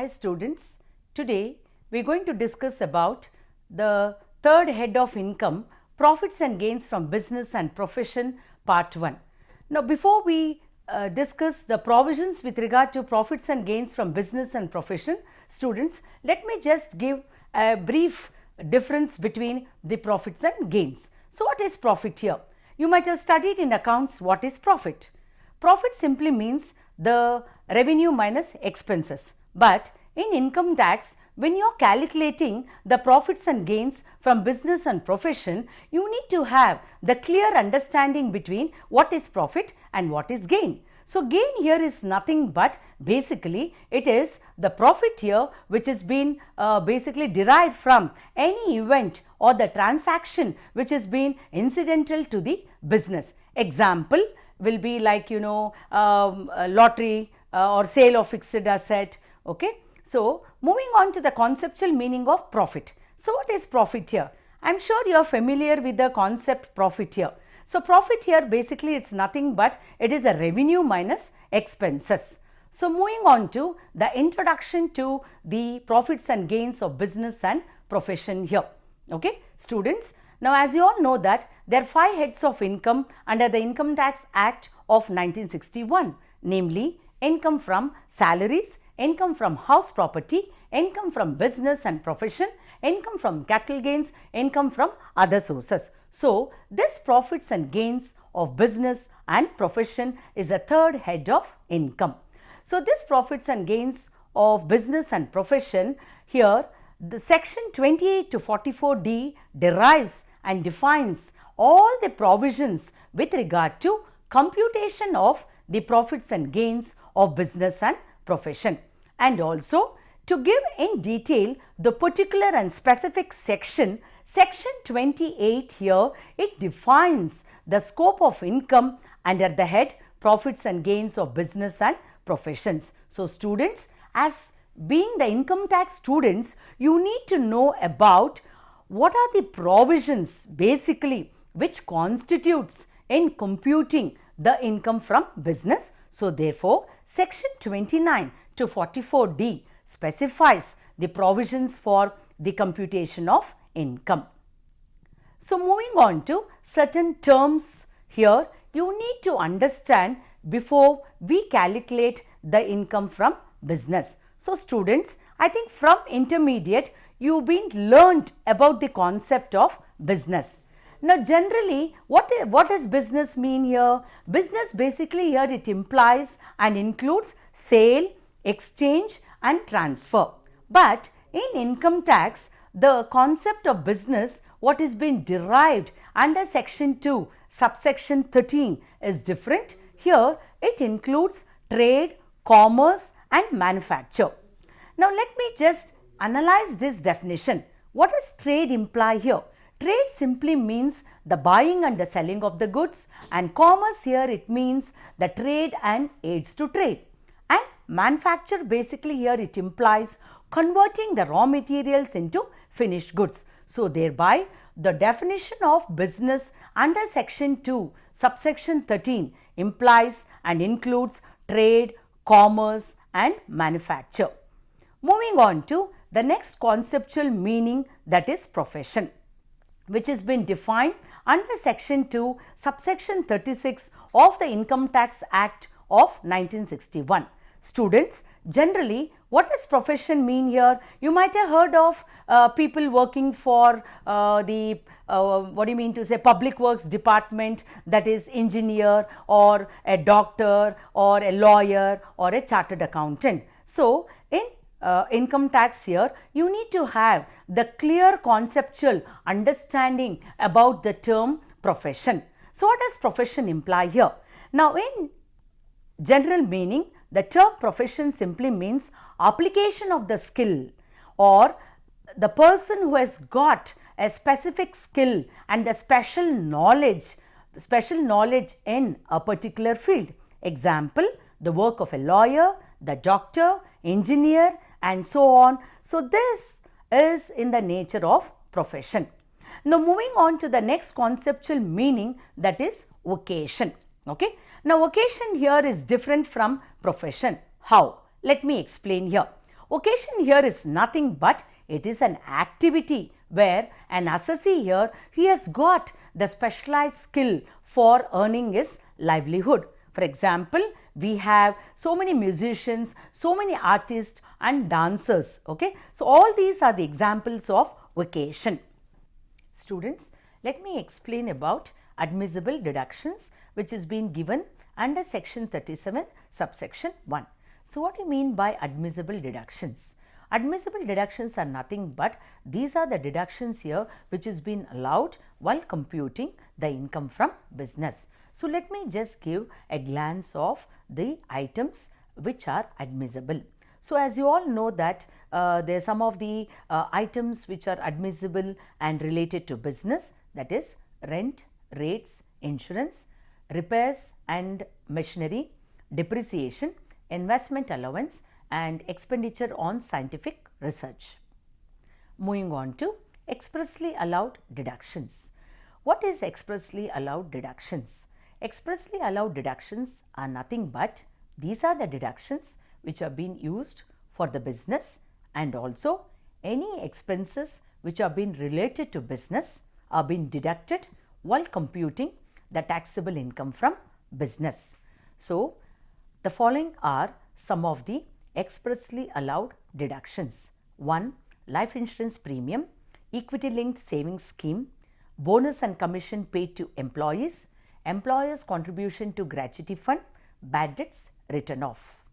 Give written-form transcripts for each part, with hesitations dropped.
Hi students, today we are going to discuss about the third head of income, profits and gains from business and profession, part 1. Now before we discuss the provisions with regard to profits and gains from business and profession, students, let me just give a brief difference between the profits and gains. So what is profit here? You might have studied in accounts what is profit. Profit simply means the revenue minus expenses, but in income tax, when you are calculating the profits and gains from business and profession, you need to have the clear understanding between what is profit and what is gain. So gain here is nothing but basically it is the profit here which has been basically derived from any event or the transaction which has been incidental to the business. Example will be like lottery or sale of fixed asset. Okay. So moving on to the conceptual meaning of profit. So what is profit here? I am sure you are familiar with the concept profit here. So profit here basically it's nothing but it is a revenue minus expenses. So moving on to the introduction to the profits and gains of business and profession here. Okay, students, now as you all know that there are 5 heads of income under the Income Tax Act of 1961, namely income from salaries, income from house property, income from business and profession, income from capital gains, income from other sources. So this profits and gains of business and profession is a third head of income. So this profits and gains of business and profession here, the section 28 to 44D derives and defines all the provisions with regard to computation of the profits and gains of business and profession, and also to give in detail the particular and specific section 28 here, it defines the scope of income under the head profits and gains of business and professions. So students, as being the income tax students, you need to know about what are the provisions basically which constitutes in computing the income from business. So therefore, section 29 to 44D specifies the provisions for the computation of income. So moving on to certain terms here, you need to understand before we calculate the income from business. So students, I think from intermediate you've been learned about the concept of business. Now generally what does business mean here? Business basically here it implies and includes sale, exchange and transfer. But in income tax, the concept of business what is being derived under section 2 subsection 13 is different. Here it includes trade, commerce and manufacture. Now let me just analyze this definition. What does trade imply here? Trade simply means the buying and the selling of the goods, and commerce here it means the trade and aids to trade. And manufacture basically here it implies converting the raw materials into finished goods. So thereby the definition of business under section 2 subsection 13 implies and includes trade, commerce and manufacture. Moving on to the next conceptual meaning, that is profession, which has been defined under section 2 subsection 36 of the Income Tax Act of 1961. Students, generally what does profession mean here? You might have heard of people working for public works department, that is engineer or a doctor or a lawyer or a chartered accountant. So in income tax here, you need to have the clear conceptual understanding about the term profession. So what does profession imply here? Now in general meaning, the term profession simply means application of the skill or the person who has got a specific skill and the special knowledge in a particular field. Example, the work of a lawyer, the doctor, engineer and so on. So this is in the nature of profession. Now moving on to the next conceptual meaning, that is vocation. Okay. Now vocation here is different from profession. How? Let me explain here. Occasion here is nothing but it is an activity where an assessee here, he has got the specialized skill for earning his livelihood. For example, we have so many musicians, so many artists and dancers. Okay, so all these are the examples of vocation. Students, let me explain about admissible deductions which is being given under section 37 subsection 1. So, what do you mean by admissible deductions? Admissible deductions are nothing but these are the deductions here which is being allowed while computing the income from business. So, let me just give a glance of the items which are admissible. So, as you all know that there are some of the items which are admissible and related to business, that is rent, rates, insurance, repairs and machinery, depreciation, investment allowance and expenditure on scientific research. Moving on to expressly allowed deductions. What is expressly allowed deductions? Expressly allowed deductions are nothing but these are the deductions which are being used for the business, and also any expenses which are being related to business are being deducted while computing the taxable income from business. So, the following are some of the expressly allowed deductions. 1. Life insurance premium, equity linked savings scheme, bonus and commission paid to employees, employers' contribution to gratuity fund, bad debts written off.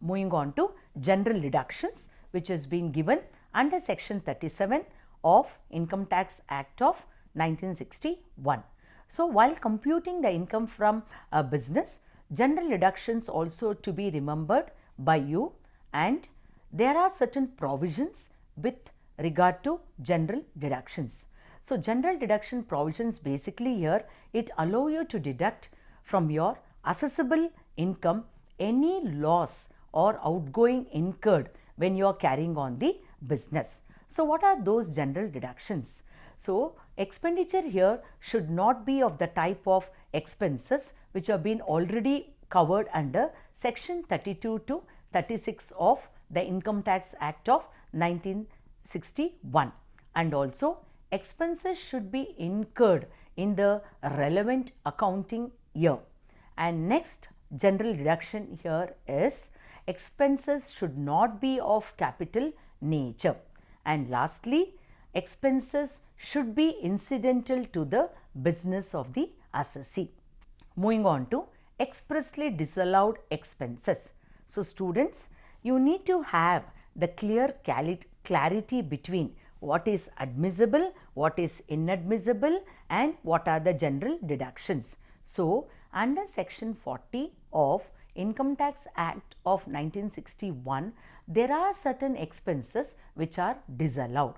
Moving on to general deductions which has been given under section 37 of Income Tax Act of 1961. So, while computing the income from a business, general deductions also to be remembered by you, and there are certain provisions with regard to general deductions. So, general deduction provisions basically here it allow you to deduct from your assessable income any loss or outgoing incurred when you are carrying on the business. So, what are those general deductions? So, expenditure here should not be of the type of expenses which have been already covered under section 32 to 36 of the Income Tax Act of 1961, and also expenses should be incurred in the relevant accounting year. And next general deduction here is expenses should not be of capital nature, and lastly expenses should be incidental to the business of the assessee. Moving on to expressly disallowed expenses. So, students, you need to have the clear clarity between what is admissible, what is inadmissible and what are the general deductions. So, under section 40 of Income Tax Act of 1961, there are certain expenses which are disallowed.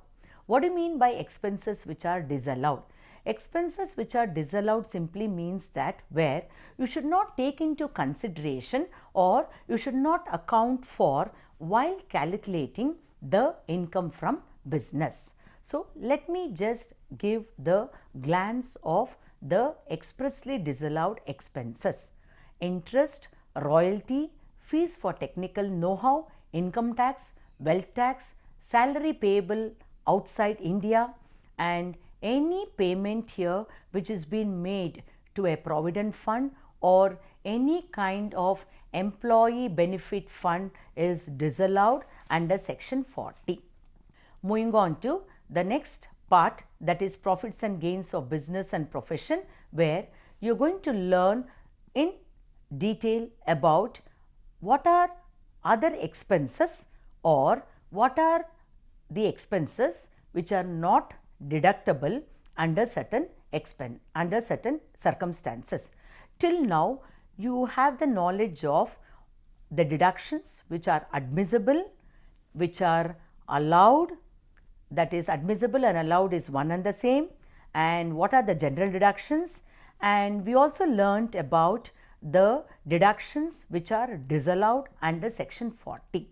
What do you mean by expenses which are disallowed? Expenses which are disallowed simply means that where you should not take into consideration or you should not account for while calculating the income from business. So, let me just give the glance of the expressly disallowed expenses. Interest, royalty, fees for technical know-how, income tax, wealth tax, salary payable outside India, and any payment here which is being made to a provident fund or any kind of employee benefit fund is disallowed under section 40. Moving on to the next part, that is profits and gains of business and profession, where you are going to learn in detail about what are other expenses or what are the expenses which are not deductible under certain circumstances. Till now you have the knowledge of the deductions which are admissible, which are allowed, that is admissible and allowed is one and the same, and what are the general deductions, and we also learnt about the deductions which are disallowed under section 40.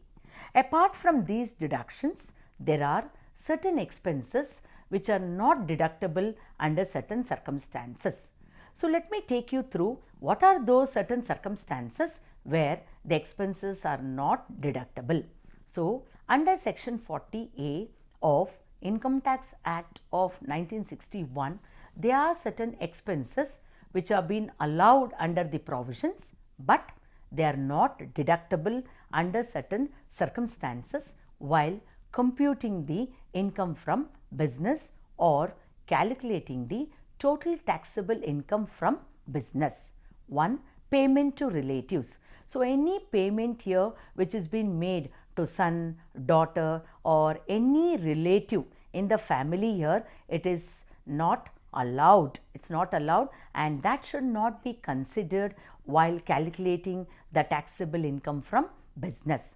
Apart from these deductions, there are certain expenses which are not deductible under certain circumstances. So, let me take you through what are those certain circumstances where the expenses are not deductible. So, under section 40A of Income Tax Act of 1961, there are certain expenses which are being allowed under the provisions, but they are not deductible under certain circumstances while computing the income from business or calculating the total taxable income from business. 1. Payment to relatives. So, any payment here which is being made to son, daughter or any relative in the family here, it is not allowed. It's not allowed, and that should not be considered while calculating the taxable income from business.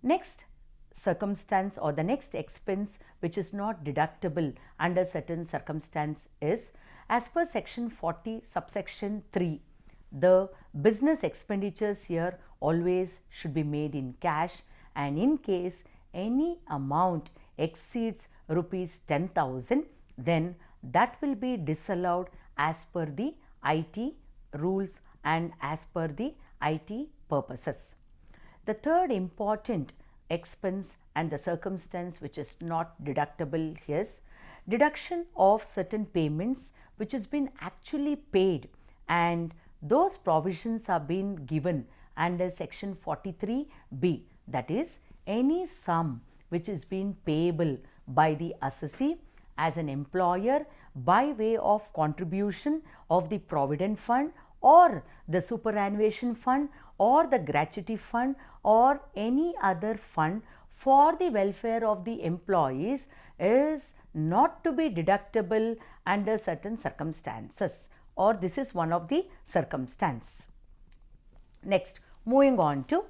Next circumstance or the next expense which is not deductible under certain circumstance is as per section 40 subsection 3. The business expenditures here always should be made in cash, and in case any amount exceeds rupees 10,000, then that will be disallowed as per the IT rules and as per the IT purposes. The third important expense and the circumstance which is not deductible is deduction of certain payments which has been actually paid, and those provisions are being given under section 43B, that is any sum which is being payable by the assessee as an employer by way of contribution of the provident fund or the superannuation fund or the gratuity fund or any other fund for the welfare of the employees is not to be deductible under certain circumstances, or this is one of the circumstance. Next, moving on to,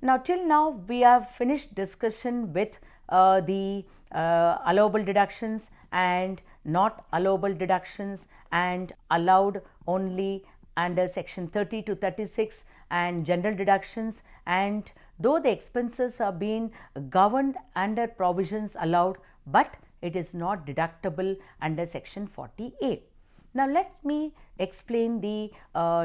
now till now we have finished discussion with the allowable deductions and not allowable deductions and allowed only under section 30 to 36 and general deductions, and though the expenses are being governed under provisions allowed, but it is not deductible under section 40A. Now let me explain the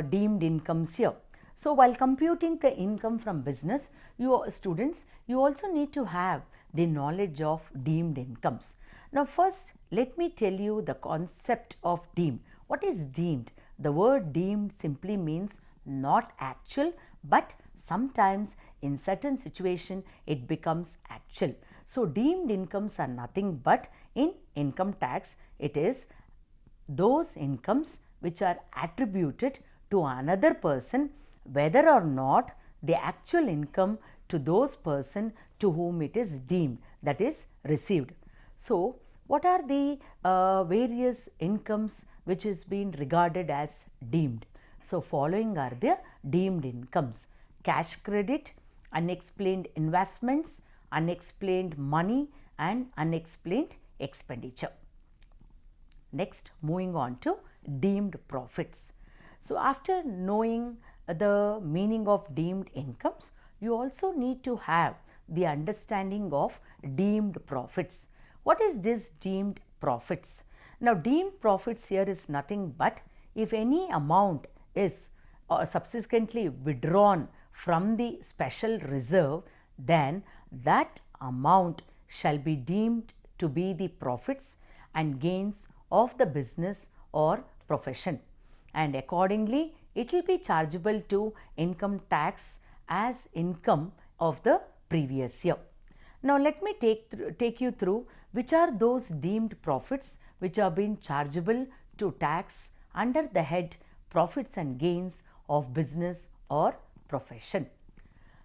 deemed incomes here. So while computing the income from business, you students, you also need to have the knowledge of deemed incomes. Now first let me tell you the concept of deemed. What is deemed? The word deemed simply means not actual, but sometimes in certain situation it becomes actual. So deemed incomes are nothing but in income tax it is those incomes which are attributed to another person whether or not the actual income to those person to whom it is deemed, that is received. So what are the various incomes which is being regarded as deemed? So following are the deemed incomes: cash credit, unexplained investments, unexplained money and unexplained expenditure. Next, moving on to deemed profits. So after knowing the meaning of deemed incomes, you also need to have the understanding of deemed profits. What is this deemed profits? Now deemed profits here is nothing but if any amount is subsequently withdrawn from the special reserve, then that amount shall be deemed to be the profits and gains of the business or profession, and accordingly it will be chargeable to income tax as income of the previous year. Now let me take you through which are those deemed profits which are being chargeable to tax under the head profits and gains of business or profession.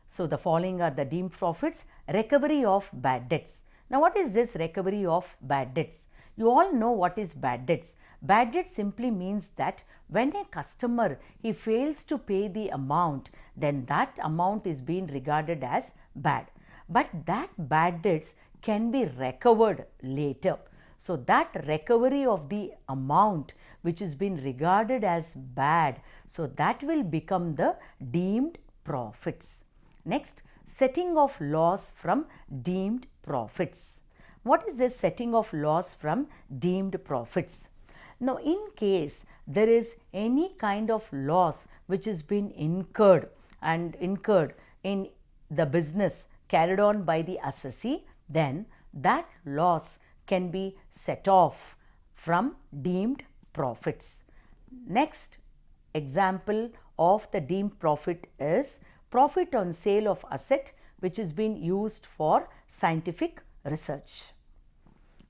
So the following are the deemed profits: recovery of bad debts. Now what is this recovery of bad debts? You all know what is bad debts. Bad debt simply means that when a customer he fails to pay the amount, then that amount is being regarded as bad. But that bad debts can be recovered later. So that recovery of the amount which is being regarded as bad, so that will become the deemed profits. Next, setting of loss from deemed profits. What is this setting of loss from deemed profits? Now in case there is any kind of loss which has been incurred in the business carried on by the assessee, then that loss can be set off from deemed profits. Next example of the deemed profit is profit on sale of asset which is being used for scientific research.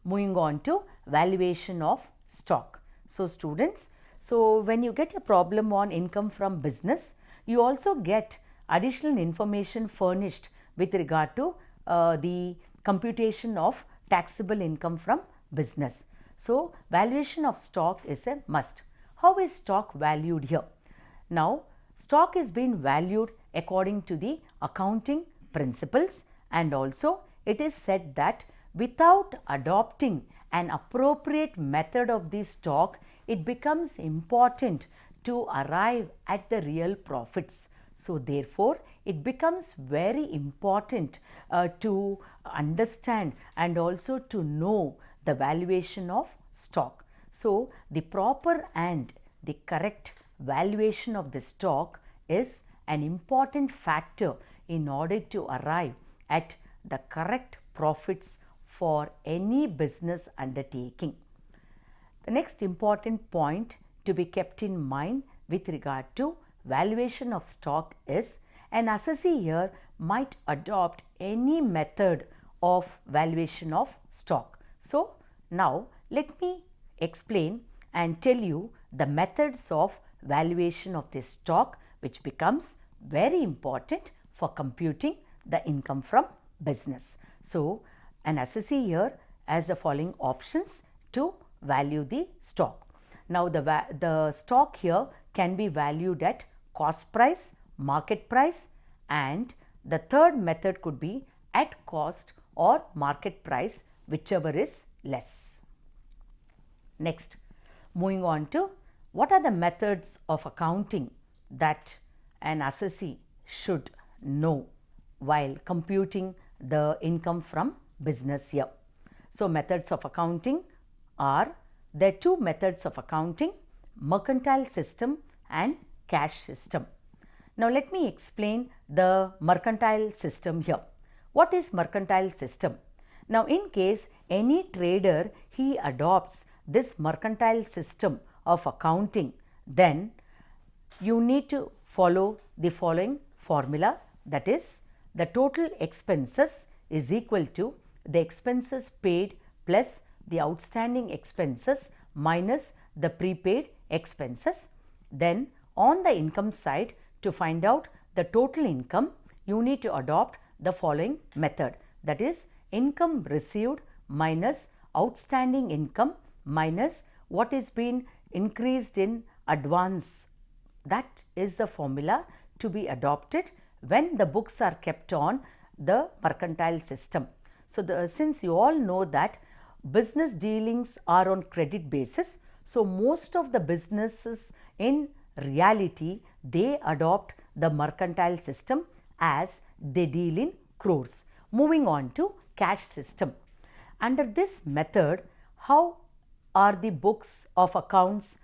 Moving on to valuation of stock. So students, when you get a problem on income from business, you also get additional information furnished with regard to the computation of taxable income from business. So valuation of stock is a must. How is stock valued here? Now, stock is being valued according to the accounting principles, and also it is said that without adopting an appropriate method of the stock, it becomes important to arrive at the real profits. So therefore, it becomes very important to understand and also to know the valuation of stock. So the proper and the correct valuation of the stock is an important factor in order to arrive at the correct profits for any business undertaking. The next important point to be kept in mind with regard to valuation of stock is an assessee here might adopt any method of valuation of stock. So now let me explain and tell you the methods of valuation of this stock, which becomes very important for computing the income from business. So an assessee here has the following options to value the stock. Now the stock here can be valued at cost price, market price, and the third method could be at cost or market price, whichever is less. Next, moving on to what are the methods of accounting that an assessee should know while computing the income from business here. So methods of accounting are, there are two methods of accounting: mercantile system and cash system. Now let me explain the mercantile system here. What is mercantile system? Now in case any trader he adopts this mercantile system of accounting, then you need to follow the following formula, that is the total expenses is equal to the expenses paid plus the outstanding expenses minus the prepaid expenses. Then on the income side, to find out the total income, you need to adopt the following method, that is income received minus outstanding income minus what is being increased in advance. That is the formula to be adopted when the books are kept on the mercantile system. So since you all know that business dealings are on credit basis, so most of the businesses in reality they adopt the mercantile system as they deal in crores. Moving on to cash system. Under this method, how are the books of accounts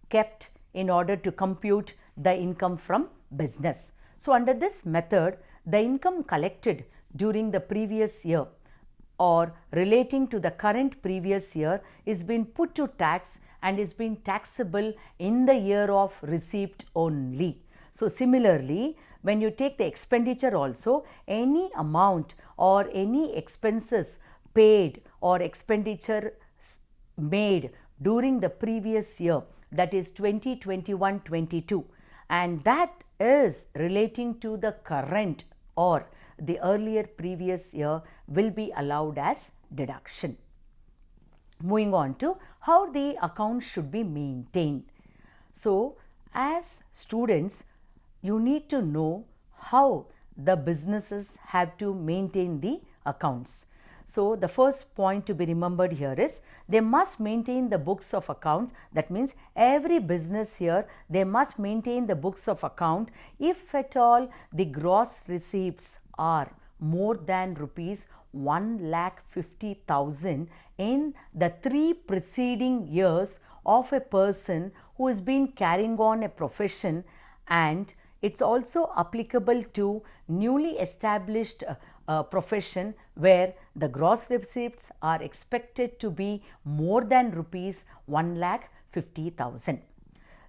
kept in order to compute the income from business? So under this method, the income collected during the previous year or relating to the current previous year is being put to tax and is being taxable in the year of receipt only. So similarly, when you take the expenditure also, any amount or any expenses paid or expenditure made during the previous year, that is 2021-22, and that is relating to the current or the earlier previous year, will be allowed as deduction. Moving on to how the account should be maintained. So as students, you need to know how the businesses have to maintain the accounts. So the first point to be remembered here is they must maintain the books of account. That means every business here, they must maintain the books of account if at all the gross receipts are more than rupees 1,50,000 in the 3 preceding years of a person who has been carrying on a profession, and it's also applicable to newly established profession where the gross receipts are expected to be more than rupees 1,50,000.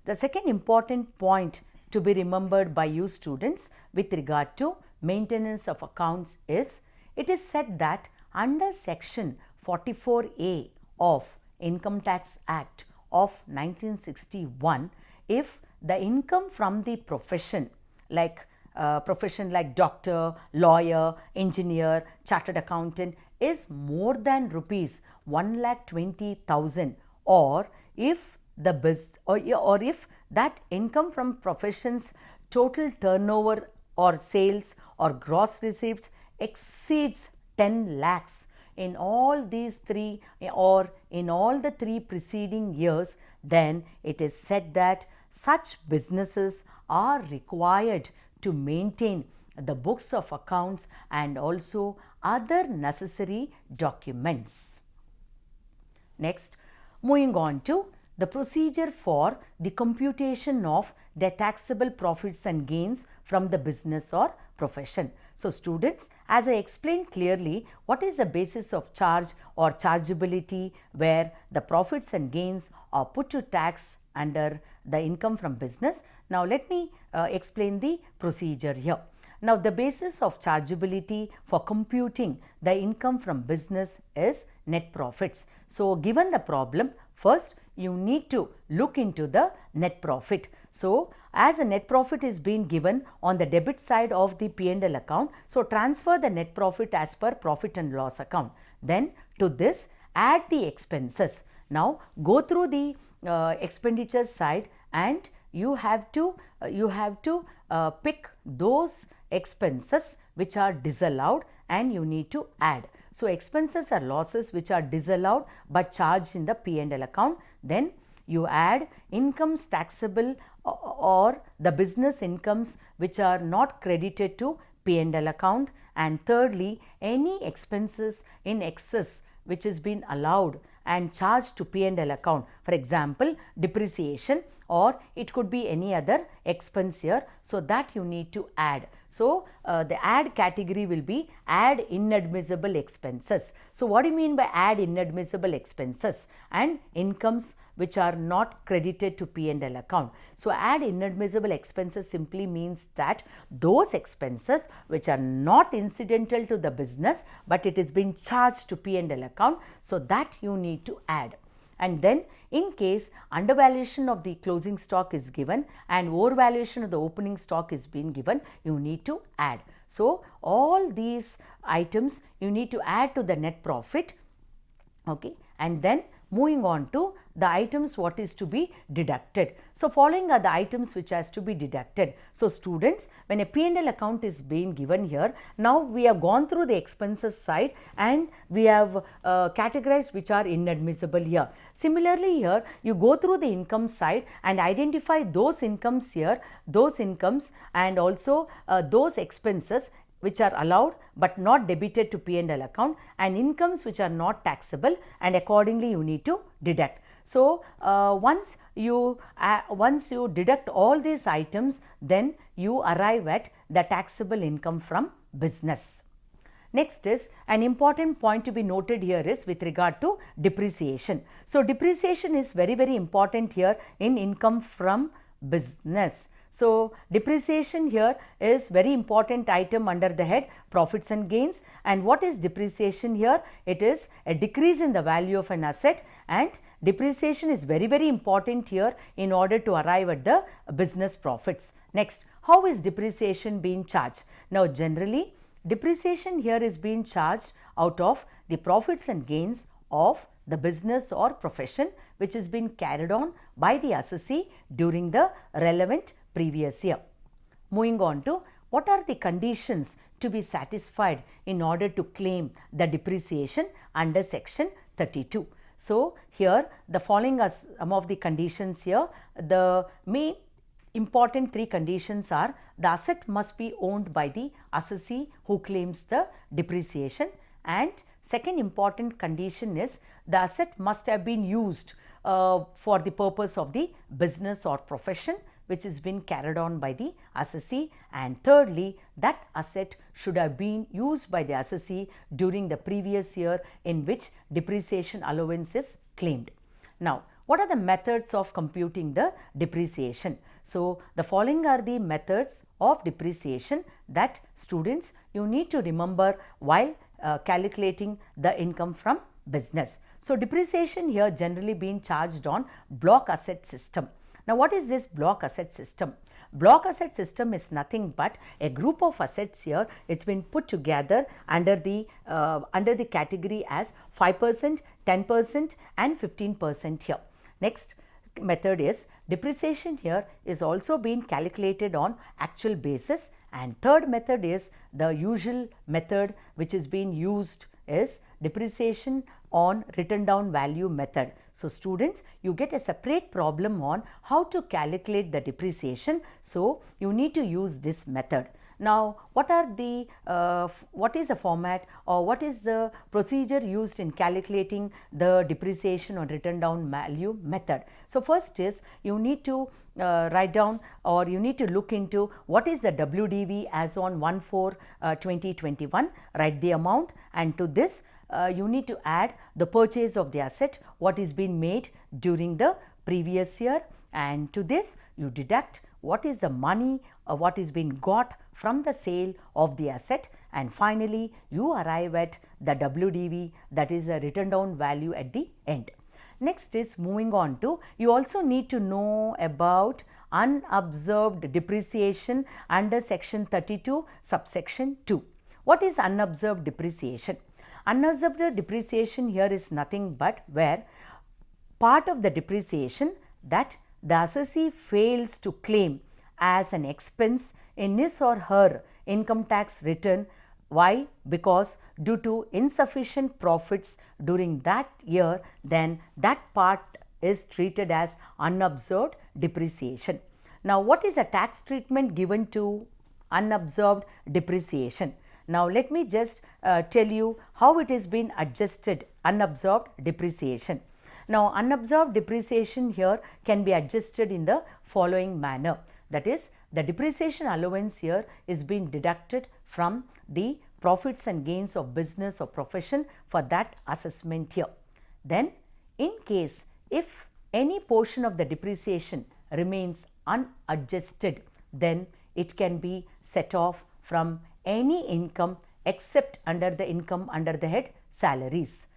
The second important point to be remembered by you students with regard to maintenance of accounts is, it is said that under section 44A of Income Tax Act of 1961, if the income from the profession like doctor, lawyer, engineer, chartered accountant is more than rupees 1,20,000, or if if that income from profession's total turnover or sales or gross receipts exceeds 10 lakhs in all these three or in all the three preceding years, then it is said that such businesses are required to maintain the books of accounts and also other necessary documents. Next, moving on to the procedure for the computation of the taxable profits and gains from the business or profession. So, students, as I explained clearly, what is the basis of charge or chargeability where the profits and gains are put to tax under the income from business. Now, let me explain the procedure here. Now, the basis of chargeability for computing the income from business is net profits. So, given the problem, first you need to look into the net profit. So, as a net profit is being given on the debit side of the P&L account, so transfer the net profit as per profit and loss account. Then to this add the expenses. Now, go through the expenditure side and you have to pick those expenses which are disallowed and you need to add. So, expenses are losses which are disallowed but charged in the P&L account. Then you add incomes taxable or the business incomes which are not credited to P&L account, and thirdly any expenses in excess which is been allowed and charged to P&L account, for example depreciation, or it could be any other expense here, so that you need to add. So, the add category will be add inadmissible expenses. So, what do you mean by add inadmissible expenses? And incomes which are not credited to P&L account. So, add inadmissible expenses simply means that those expenses which are not incidental to the business, but it is being charged to P&L account, so that you need to add. And then in case undervaluation of the closing stock is given and overvaluation of the opening stock is being given, you need to add. So, all these items you need to add to the net profit, okay, and then moving on to the items what is to be deducted. So, following are the items which has to be deducted. So, students, when a P&L account is being given here, now we have gone through the expenses side and we have categorized which are inadmissible here. Similarly, here you go through the income side and identify those incomes here, those incomes and also those expenses which are allowed but not debited to P&L account, and incomes which are not taxable, and accordingly you need to deduct. So, once you deduct all these items, then you arrive at the taxable income from business. Next is an important point to be noted here is with regard to depreciation. So, depreciation is very important here in income from business. So, depreciation here is very important item under the head profits and gains. And what is depreciation here? It is a decrease in the value of an asset, and depreciation is very important here in order to arrive at the business profits. Next, how is depreciation being charged? Now, generally depreciation here is being charged out of the profits and gains of the business or profession which has been carried on by the assessee during the relevant previous year. Moving on to what are the conditions to be satisfied in order to claim the depreciation under section 32. So, here the following are some of the conditions here. The main important three conditions are: the asset must be owned by the assessee who claims the depreciation, and second important condition is the asset must have been used for the purpose of the business or profession. which has been carried on by the assessee, and thirdly, that asset should have been used by the assessee during the previous year in which depreciation allowance is claimed. Now, what are the methods of computing the depreciation? So, the following are the methods of depreciation that students you need to remember while calculating the income from business. So, depreciation here generally being charged on block asset system. Now, what is this block asset system? Block asset system is nothing but a group of assets here. It's been put together under the category as 5%, 10% and 15% here. Next method is depreciation here is also being calculated on actual basis, and third method is the usual method which is being used is depreciation on written down value method. So, students, you get a separate problem on how to calculate the depreciation. So, you need to use this method. Now, what is the format or what is the procedure used in calculating the depreciation on written down value method? So, first is you need to write down or you need to look into what is the WDV as on 1/4/2021, write the amount, and to this you need to add the purchase of the asset what is being made during the previous year, and to this you deduct what is the money what is being got from the sale of the asset, and finally you arrive at the WDV, that is a written down value at the end. Next is moving on to, you also need to know about unobserved depreciation under section 32 subsection 2. What is unobserved depreciation? Unobserved depreciation here is nothing but where part of the depreciation that the assessee fails to claim as an expense in his or her income tax return. Why? Because due to insufficient profits during that year, then that part is treated as unobserved depreciation. Now, what is a tax treatment given to unobserved depreciation? Now, let me just tell you how it has been adjusted, unobserved depreciation. Now, unobserved depreciation here can be adjusted in the following manner. That is, the depreciation allowance here is being deducted from the profits and gains of business or profession for that assessment year. Then, in case if any portion of the depreciation remains unadjusted, then it can be set off from any income except under the income under the head salaries.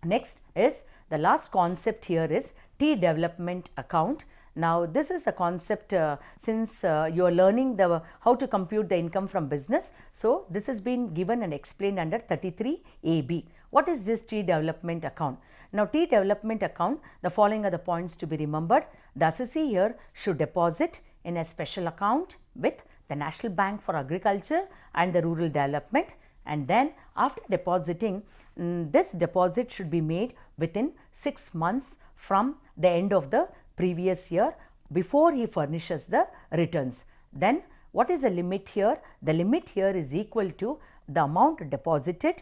Next is the last concept here is T development account. Now, this is a concept since you are learning how to compute the income from business. So, this has been given and explained under 33AB. What is this T development account? Now, T development account, the following are the points to be remembered. The assessee here should deposit in a special account with the National Bank for Agriculture and the Rural Development, and then after depositing, this deposit should be made within 6 months from the end of the previous year before he furnishes the returns. Then what is the limit here? The limit here is equal to the amount deposited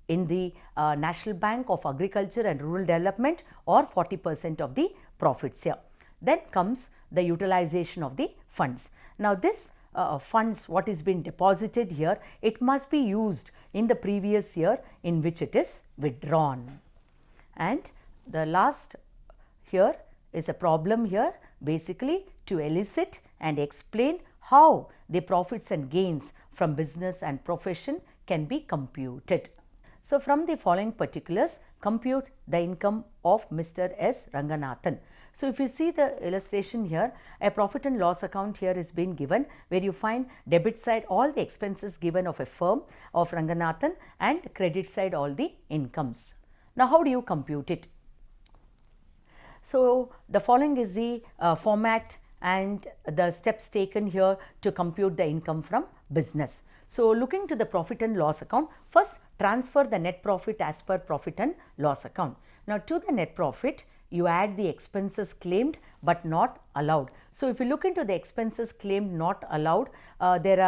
in the National Bank of Agriculture and Rural Development or 40% of the profits here. Then comes the utilization of the funds. Now, this funds what is being deposited here, it must be used in the previous year in which it is withdrawn. And the last here is a problem here basically to elicit and explain how the profits and gains from business and profession can be computed. So, from the following particulars, compute the income of Mr. S. Ranganathan. So, if you see the illustration here, a profit and loss account here is being given where you find debit side all the expenses given of a firm of Ranganathan and credit side all the incomes. Now, how do you compute it? So, the following is the format and the steps taken here to compute the income from business. So, looking to the profit and loss account, first transfer the net profit as per profit and loss account. Now, to the net profit, you add the expenses claimed but not allowed. So, if you look into the expenses claimed not allowed, there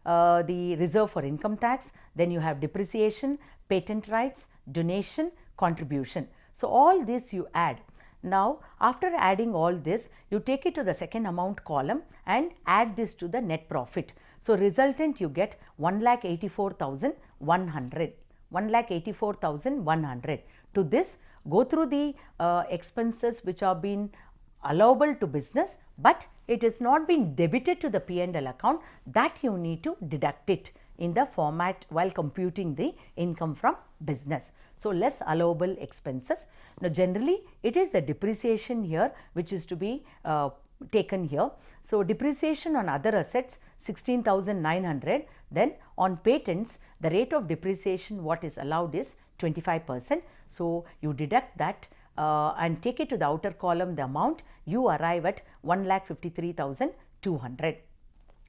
are the reserve for income tax, then you have depreciation, patent rights, donation, contribution. So, all this you add. Now, after adding all this, you take it to the second amount column and add this to the net profit. So, resultant you get 1,84,100. 1,84,100. To this, go through the expenses which are being allowable to business, but it is not being debited to the P&L account, that you need to deduct it in the format while computing the income from business. So, less allowable expenses. Now, generally it is the depreciation here which is to be taken here. So, depreciation on other assets 16,900, then on patents the rate of depreciation what is allowed is 25%. So, you deduct that and take it to the outer column the amount, you arrive at 1,53,200,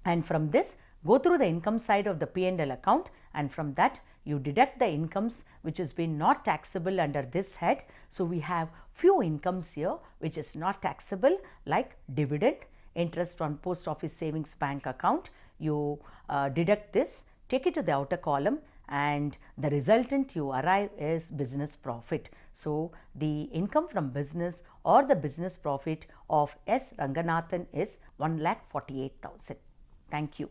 and from this go through the income side of the P&L account, and from that you deduct the incomes which has been not taxable under this head. So, we have few incomes here which is not taxable, like dividend, interest on post office savings bank account. You deduct this, take it to the outer column, and the resultant you arrive is business profit. So, the income from business or the business profit of S. Ranganathan is 1,48,000. Thank you.